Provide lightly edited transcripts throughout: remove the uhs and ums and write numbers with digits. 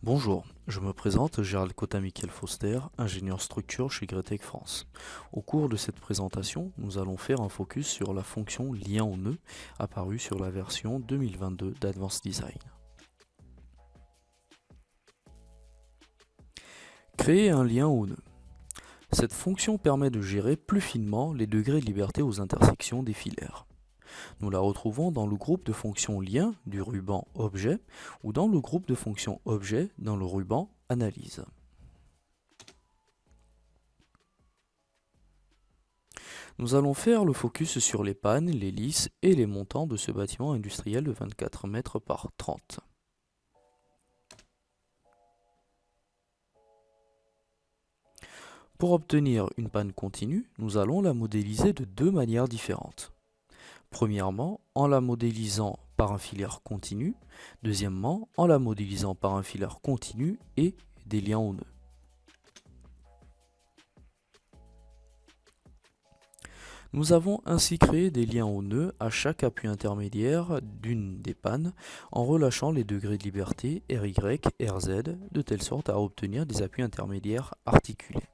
Bonjour, je me présente Gérald Cotta-Michael Foster, ingénieur structure chez Gretec France. Au cours de cette présentation, nous allons faire un focus sur la fonction lien au nœud apparue sur la version 2022 d'Advanced Design. Créer un lien au nœud. Cette fonction permet de gérer plus finement les degrés de liberté aux intersections des filaires. Nous la retrouvons dans le groupe de fonctions lien du ruban objet ou dans le groupe de fonctions objet dans le ruban analyse. Nous allons faire le focus sur les pannes, les lisses et les montants de ce bâtiment industriel de 24 mètres par 30. Pour obtenir une panne continue, nous allons la modéliser de deux manières différentes. Premièrement, en la modélisant par un filaire continu. Deuxièmement, en la modélisant par un filaire continu et des liens au nœud. Nous avons ainsi créé des liens au nœud à chaque appui intermédiaire d'une des pannes en relâchant les degrés de liberté RY, RZ de telle sorte à obtenir des appuis intermédiaires articulés.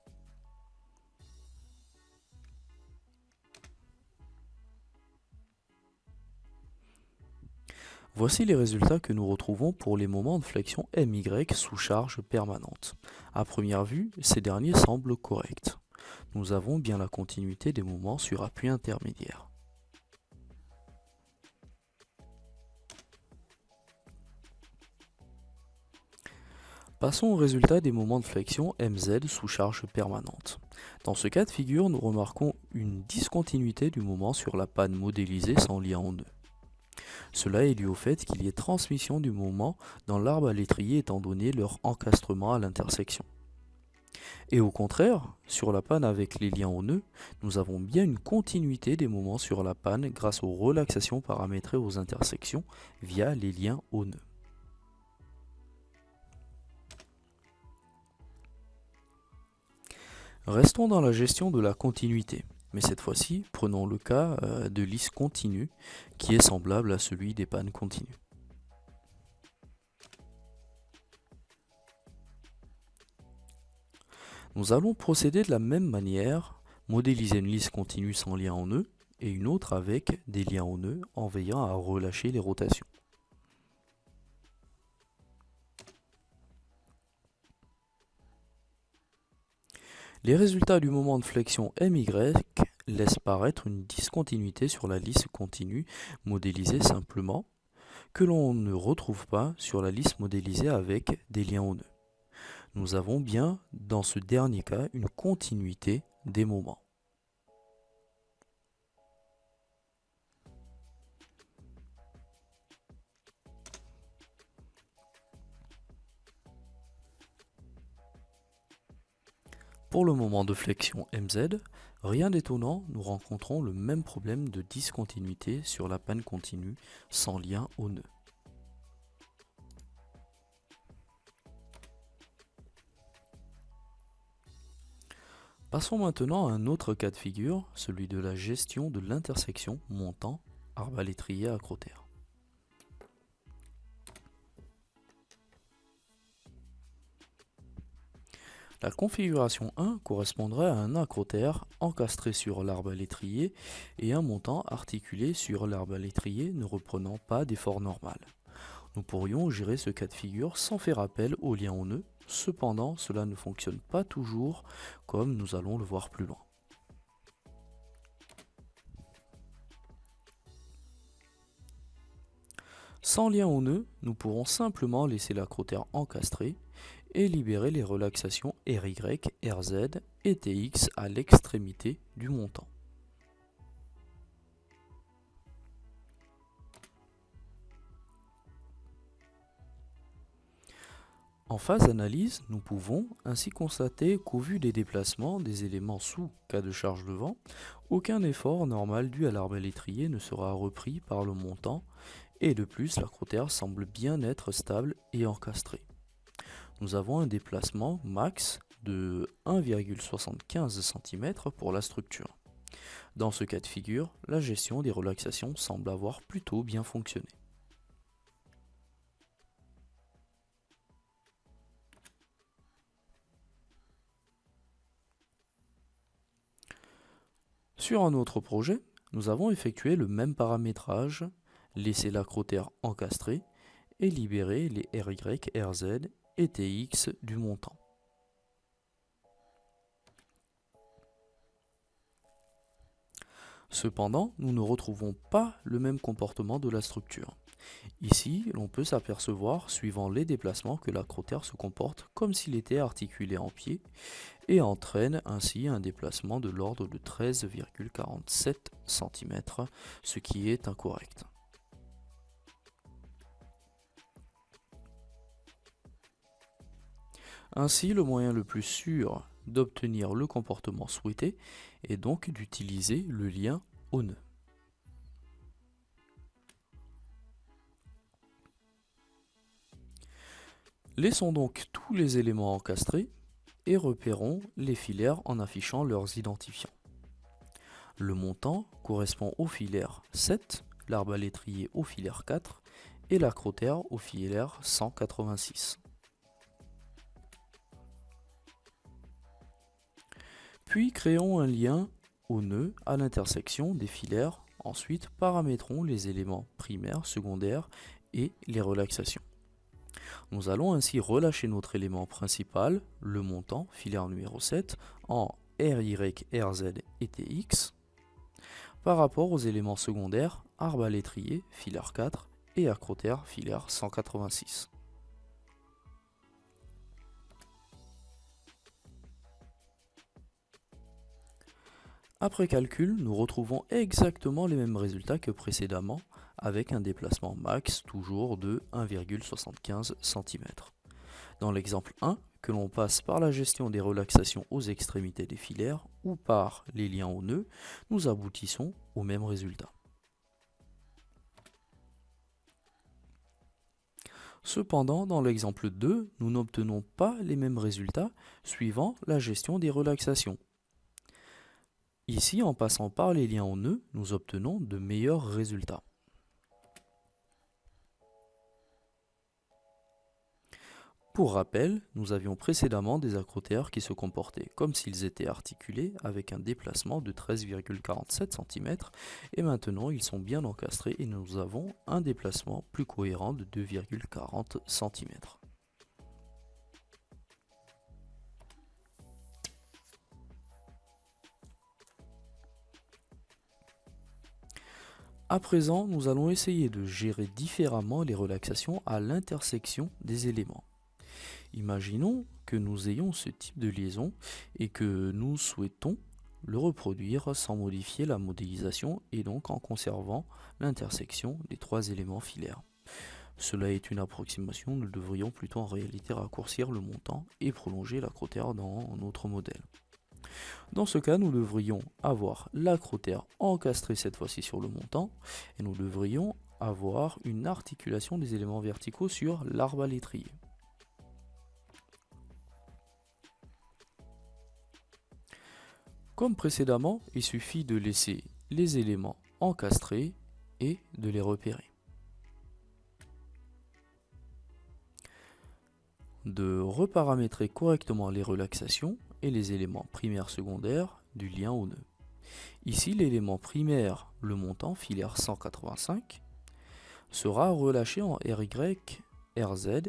Voici les résultats que nous retrouvons pour les moments de flexion MY sous charge permanente. À première vue, ces derniers semblent corrects. Nous avons bien la continuité des moments sur appui intermédiaire. Passons au résultat des moments de flexion MZ sous charge permanente. Dans ce cas de figure, nous remarquons une discontinuité du moment sur la panne modélisée sans lien au nœud. Cela est dû au fait qu'il y ait transmission du moment dans l'arbre à l'étrier étant donné leur encastrement à l'intersection. Et au contraire, sur la panne avec les liens au nœud, nous avons bien une continuité des moments sur la panne grâce aux relaxations paramétrées aux intersections via les liens au nœud. Restons dans la gestion de la continuité, mais cette fois-ci, prenons le cas de lisse continue qui est semblable à celui des pannes continues. Nous allons procéder de la même manière, modéliser une lisse continue sans lien en nœud et une autre avec des liens en nœud en veillant à relâcher les rotations. Les résultats du moment de flexion MY laissent paraître une discontinuité sur la lisse continue modélisée simplement que l'on ne retrouve pas sur la lisse modélisée avec des liens en nœud. Nous avons bien, dans ce dernier cas, une continuité des moments. Pour le moment de flexion MZ, rien d'étonnant, nous rencontrons le même problème de discontinuité sur la panne continue sans lien au nœud. Passons maintenant à un autre cas de figure, celui de la gestion de l'intersection montant arbre à l'étrier acrotère. La configuration 1 correspondrait à un acrotère encastré sur l'arbre à l'étrier et un montant articulé sur l'arbre à l'étrier ne reprenant pas d'effort normal. Nous pourrions gérer ce cas de figure sans faire appel au lien au nœud, cependant cela ne fonctionne pas toujours comme nous allons le voir plus loin. Sans lien au nœud, nous pourrons simplement laisser l'acrotère encastré et libérer les relaxations RY, RZ et TX à l'extrémité du montant. En phase d'analyse, nous pouvons ainsi constater qu'au vu des déplacements des éléments sous cas de charge de vent, aucun effort normal dû à l'arbre à l'étrier ne sera repris par le montant et de plus l'acrotère semble bien être stable et encastré. Nous avons un déplacement max de 1,75 cm pour la structure. Dans ce cas de figure, la gestion des relaxations semble avoir plutôt bien fonctionné. Sur un autre projet, nous avons effectué le même paramétrage, laissé l'acrotère encastré et libéré les RY, RZ et TX du montant. Cependant, nous ne retrouvons pas le même comportement de la structure. Ici, l'on peut s'apercevoir, suivant les déplacements, que l'acrotère se comporte comme s'il était articulé en pied et entraîne ainsi un déplacement de l'ordre de 13,47 cm, ce qui est incorrect. Ainsi, le moyen le plus sûr d'obtenir le comportement souhaité est donc d'utiliser le lien au nœud. Laissons donc tous les éléments encastrés et repérons les filaires en affichant leurs identifiants. Le montant correspond au filaire 7, l'arbre à l'étrier au filaire 4 et l'acrotère au filaire 186. Puis créons un lien au nœud à l'intersection des filaires. Ensuite, paramétrons les éléments primaires, secondaires et les relaxations. Nous allons ainsi relâcher notre élément principal, le montant, filaire numéro 7, en RY, RZ et TX, par rapport aux éléments secondaires, arbre à l'étrier, filaire 4, et acrotère, filaire 186. Après calcul, nous retrouvons exactement les mêmes résultats que précédemment, avec un déplacement max toujours de 1,75 cm. Dans l'exemple 1, que l'on passe par la gestion des relaxations aux extrémités des filaires ou par les liens au nœud, nous aboutissons au même résultat. Cependant, dans l'exemple 2, nous n'obtenons pas les mêmes résultats suivant la gestion des relaxations. Ici, en passant par les liens au nœud, nous obtenons de meilleurs résultats. Pour rappel, nous avions précédemment des acrotères qui se comportaient comme s'ils étaient articulés avec un déplacement de 13,47 cm et maintenant ils sont bien encastrés et nous avons un déplacement plus cohérent de 2,40 cm. À présent, nous allons essayer de gérer différemment les relaxations à l'intersection des éléments. Imaginons que nous ayons ce type de liaison et que nous souhaitons le reproduire sans modifier la modélisation et donc en conservant l'intersection des trois éléments filaires. Cela est une approximation, nous devrions plutôt en réalité raccourcir le montant et prolonger l'acrotère dans notre modèle. Dans ce cas, nous devrions avoir l'acrotère encastré cette fois-ci sur le montant et nous devrions avoir une articulation des éléments verticaux sur l'arbre à l'étrier. Comme précédemment, il suffit de laisser les éléments encastrés et de les repérer. De reparamétrer correctement les relaxations et les éléments primaires secondaires du lien au nœud. Ici, l'élément primaire, le montant, filaire 185, sera relâché en RY, RZ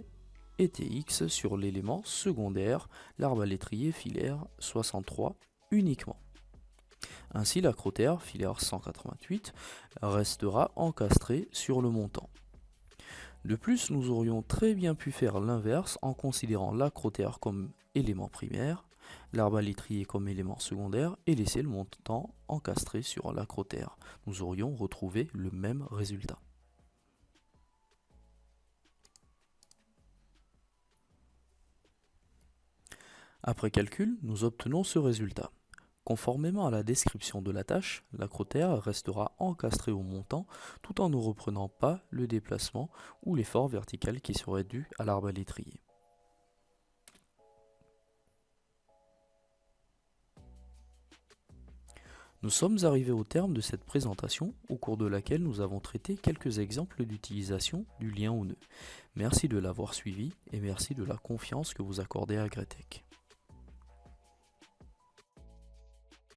et TX sur l'élément secondaire, l'arbre à l'étrier, filaire 63 uniquement. Ainsi, l'acrotère, filaire 188, restera encastré sur le montant. De plus, nous aurions très bien pu faire l'inverse en considérant l'acrotère comme élément primaire, l'arbre à l'étrier comme élément secondaire et laisser le montant encastré sur l'acrotère. Nous aurions retrouvé le même résultat. Après calcul, nous obtenons ce résultat. Conformément à la description de la tâche, l'acrotère restera encastré au montant tout en ne reprenant pas le déplacement ou l'effort vertical qui serait dû à l'arbre à l'étrier. Nous sommes arrivés au terme de cette présentation au cours de laquelle nous avons traité quelques exemples d'utilisation du lien au nœud. Merci de l'avoir suivi et merci de la confiance que vous accordez à Gretech.